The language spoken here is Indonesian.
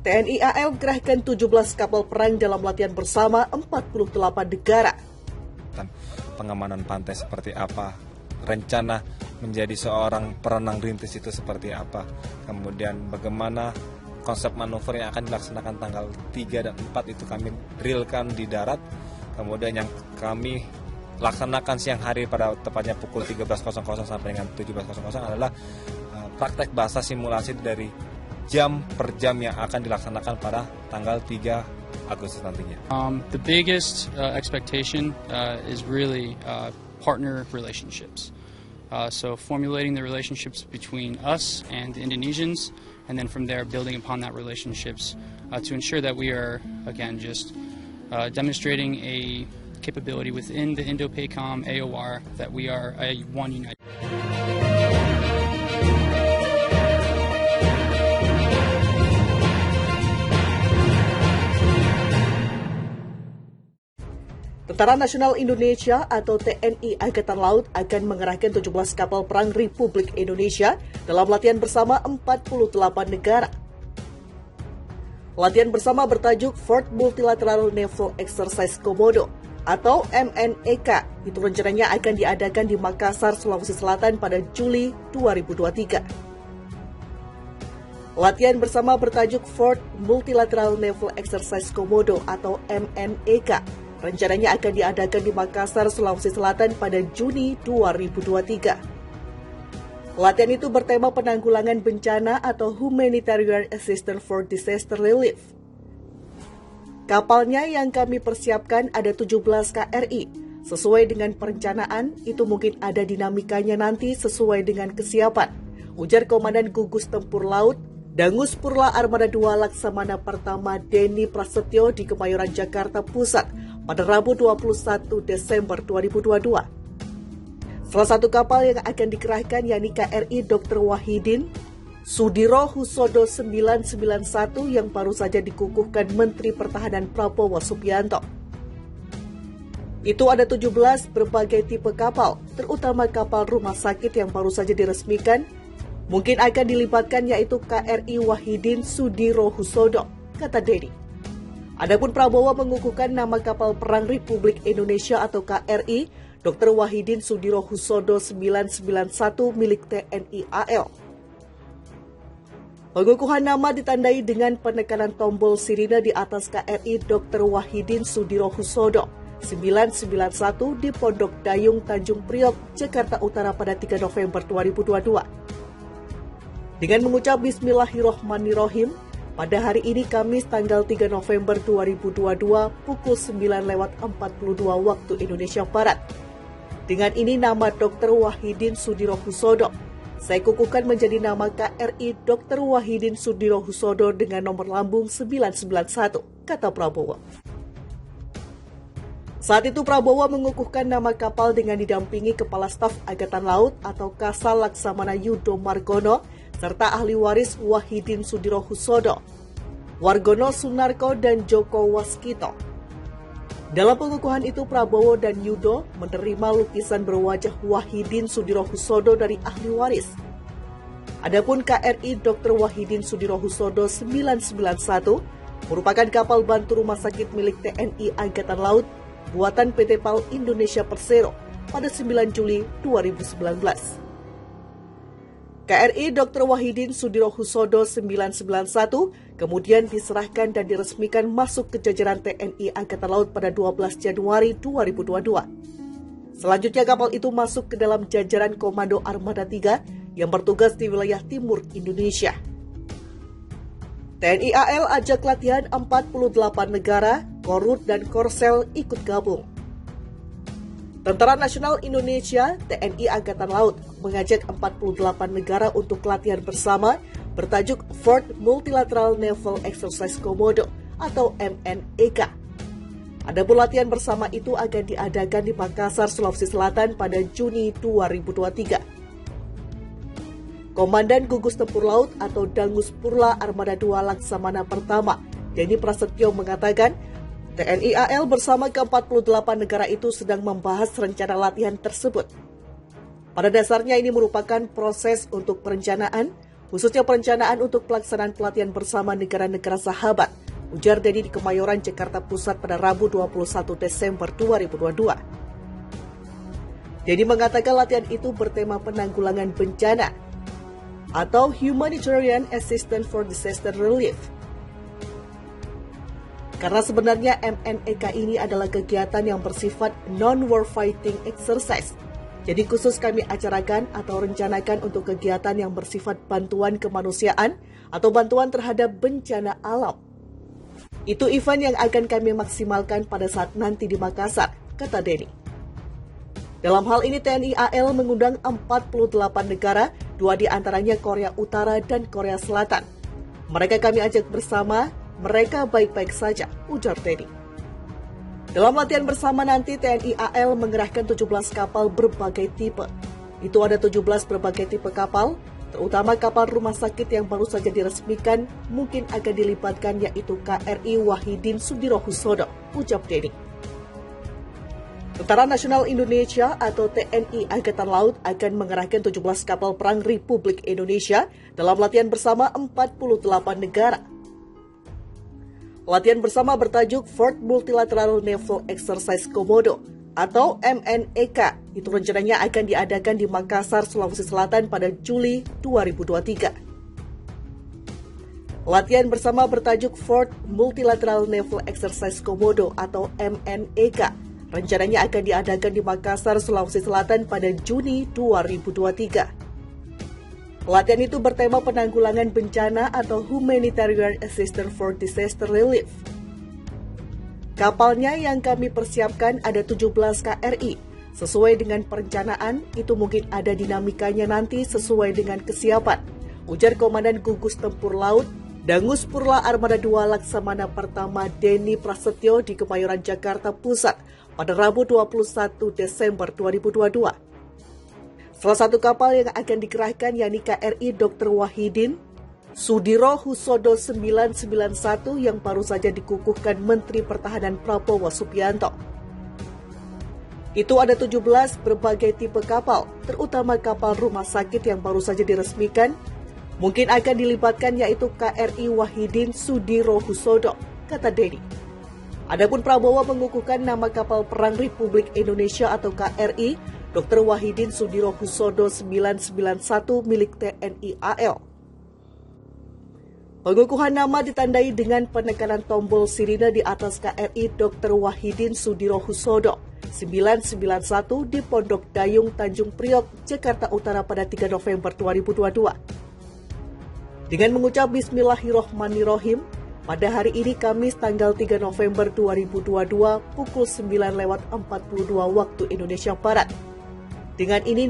TNI AL gerahkan 17 kapal perang dalam latihan bersama 48 negara. Pengamanan pantai seperti apa, rencana menjadi seorang perenang rintis itu seperti apa, kemudian bagaimana konsep manuver yang akan dilaksanakan tanggal 3 dan 4 itu kami drillkan di darat, kemudian yang kami laksanakan siang hari pada tepatnya pukul 13.00 sampai dengan 17.00 adalah praktek bahasa simulasi dari jam per jam yang akan dilaksanakan pada tanggal 3 Agustus nantinya. The biggest expectation is really partner relationships. So formulating the relationships between us and the Indonesians, and then from there building upon that relationships to ensure that we are, again, just demonstrating a capability within the Indo-PACOM AOR that we are a one united. Tentara Nasional Indonesia atau TNI Angkatan Laut akan mengerahkan 17 kapal perang Republik Indonesia dalam latihan bersama 48 negara. Latihan bersama bertajuk Fourth Multilateral Naval Exercise Komodo atau MNEK. Itu rencananya akan diadakan di Makassar, Sulawesi Selatan pada Juli 2023. Latihan bersama bertajuk Fourth Multilateral Naval Exercise Komodo atau MNEK rencananya akan diadakan di Makassar, Sulawesi Selatan pada Juni 2023. Latihan itu bertema penanggulangan bencana atau Humanitarian Assistance for Disaster Relief. Kapalnya yang kami persiapkan ada 17 KRI. Sesuai dengan perencanaan, itu mungkin ada dinamikanya nanti sesuai dengan kesiapan, ujar Komandan Gugus Tempur Laut Dangus Purla Armada 2 Laksamana Pertama Denny Prasetyo di Kemayoran, Jakarta Pusat pada Rabu 21 Desember 2022. Salah satu kapal yang akan dikerahkan yakni KRI Dr. Wahidin Sudiro Husodo 991 yang baru saja dikukuhkan Menteri Pertahanan Prabowo Subianto. Itu ada 17 berbagai tipe kapal, terutama kapal rumah sakit yang baru saja diresmikan. Mungkin akan dilibatkan yaitu KRI Wahidin Sudiro Husodo, kata Denny. Adapun Prabowo mengukuhkan nama kapal perang Republik Indonesia atau KRI Dr. Wahidin Sudiro Husodo 991 milik TNI AL. Pengukuhan nama ditandai dengan penekanan tombol sirine di atas KRI Dr. Wahidin Sudiro Husodo 991 di Pondok Dayung, Tanjung Priok, Jakarta Utara pada 3 November 2022. Dengan mengucap Bismillahirrohmanirrohim, pada hari ini Kamis tanggal 3 November 2022 pukul 9.42 waktu Indonesia Barat. Dengan ini nama Dr. Wahidin Sudiro Husodo saya kukuhkan menjadi nama KRI Dr. Wahidin Sudiro Husodo dengan nomor lambung 991, kata Prabowo. Saat itu Prabowo mengukuhkan nama kapal dengan didampingi Kepala Staf Angkatan Laut atau Kasal Laksamana Yudo Margono serta ahli waris Wahidin Sudiro Husodo, Wargono Sunarko dan Joko Waskito. Dalam pengukuhan itu Prabowo dan Yudo menerima lukisan berwajah Wahidin Sudiro Husodo dari ahli waris. Adapun KRI Dr. Wahidin Sudiro Husodo 991 merupakan kapal bantu rumah sakit milik TNI Angkatan Laut buatan PT PAL Indonesia Persero pada 9 Juli 2019. KRI Dr. Wahidin Sudiro Husodo 991 kemudian diserahkan dan diresmikan masuk ke jajaran TNI Angkatan Laut pada 12 Januari 2022. Selanjutnya kapal itu masuk ke dalam jajaran Komando Armada 3 yang bertugas di wilayah timur Indonesia. TNI AL ajak latihan 48 negara, Korut dan Korsel ikut gabung. Tentara Nasional Indonesia, TNI Angkatan Laut, mengajak 48 negara untuk latihan bersama bertajuk Fourth Multilateral Naval Exercise Komodo atau MNEK. Adapun latihan bersama itu akan diadakan di Makassar, Sulawesi Selatan pada Juni 2023. Komandan Gugus Tempur Laut atau Dangus Purla Armada 2 Laksamana Pertama, Denny Prasetyo mengatakan, TNI AL bersama ke-48 negara itu sedang membahas rencana latihan tersebut. Pada dasarnya ini merupakan proses untuk perencanaan, khususnya perencanaan untuk pelaksanaan pelatihan bersama negara-negara sahabat, ujar Denny di Kemayoran, Jakarta Pusat pada Rabu 21 Desember 2022. Denny mengatakan latihan itu bertema penanggulangan bencana atau Humanitarian Assistance for Disaster Relief. Karena sebenarnya MNEK ini adalah kegiatan yang bersifat non-war fighting exercise. Jadi khusus kami acarakan atau rencanakan untuk kegiatan yang bersifat bantuan kemanusiaan atau bantuan terhadap bencana alam. Itu event yang akan kami maksimalkan pada saat nanti di Makassar, kata Denny. Dalam hal ini TNI AL mengundang 48 negara, 2 di antaranya Korea Utara dan Korea Selatan. Mereka kami ajak bersama, mereka baik-baik saja, ujar Denny. Dalam latihan bersama nanti TNI AL mengerahkan 17 kapal berbagai tipe. Itu ada 17 berbagai tipe kapal, terutama kapal rumah sakit yang baru saja diresmikan mungkin akan dilibatkan yaitu KRI Wahidin Sudirohusodo, ucap Denny. Tentara Nasional Indonesia atau TNI Angkatan Laut akan mengerahkan 17 kapal perang Republik Indonesia dalam latihan bersama 48 negara. Latihan bersama bertajuk Fourth Multilateral Naval Exercise Komodo atau MNEK. Itu rencananya akan diadakan di Makassar, Sulawesi Selatan pada Juli 2023. Latihan bersama bertajuk Fourth Multilateral Naval Exercise Komodo atau MNEK rencananya akan diadakan di Makassar, Sulawesi Selatan pada Juni 2023. Latihan itu bertema penanggulangan bencana atau Humanitarian Assistance for Disaster Relief. Kapalnya yang kami persiapkan ada 17 KRI. Sesuai dengan perencanaan, itu mungkin ada dinamikanya nanti sesuai dengan kesiapan, ujar Komandan Gugus Tempur Laut Dangus Purla Armada 2 Laksamana Pertama Denny Prasetyo di Kemayoran, Jakarta Pusat pada Rabu 21 Desember 2022. Salah satu kapal yang akan dikerahkan yakni KRI Dr. Wahidin Sudirohusodo 991 yang baru saja dikukuhkan Menteri Pertahanan Prabowo Subianto. Itu ada 17 berbagai tipe kapal, terutama kapal rumah sakit yang baru saja diresmikan, mungkin akan dilibatkan yaitu KRI Wahidin Sudirohusodo, kata Denny. Adapun Prabowo mengukuhkan nama kapal perang Republik Indonesia atau KRI Dr. Wahidin Sudirohusodo 991 milik TNI AL. Pengukuhan nama ditandai dengan penekanan tombol sirine di atas KRI Dr. Wahidin Sudirohusodo 991 di Pondok Dayung, Tanjung Priok, Jakarta Utara pada 3 November 2022. Dengan mengucap Bismillahirrohmanirrohim, pada hari ini Kamis tanggal 3 November 2022 pukul 9:42 waktu Indonesia Barat. Dengan ini